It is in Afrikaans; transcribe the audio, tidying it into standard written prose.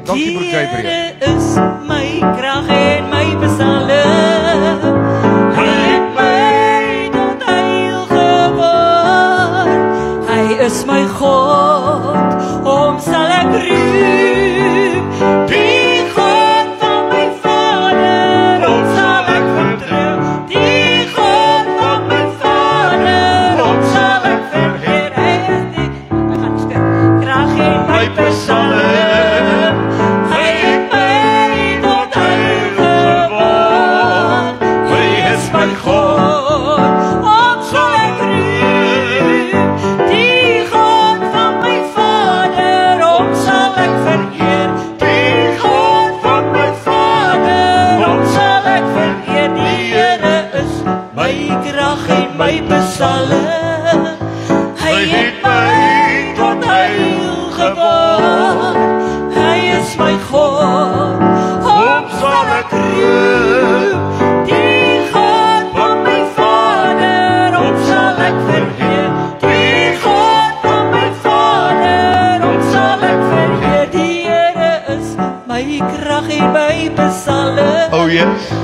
gunsteling. Dankie broer Gabriel. Die Here is my krag en my besalling. Hy het my tot heil geword. Hy is my God, hom sal ek roem. Die God van my Vader, hom sal ek vertrou. Die God van my Vader, hom sal ek vereer. Hy is die, ek gaan skryf, krag en my besalling. Hy het my tot heil geword. Hy is my God, hom sal ek roem. Die God van my Vader, hom sal ek vereer. Die God van my Vader, hom sal ek vereer. Die Here is my krag en my besalling. Hy het my tot heil geword. Hy is my God, hom sal ek roem. Die God van my Vader, hom sal ek vereer. Die God van my Vader, hom sal ek vereer. Die Here is my krag en my besalling. Oh yes.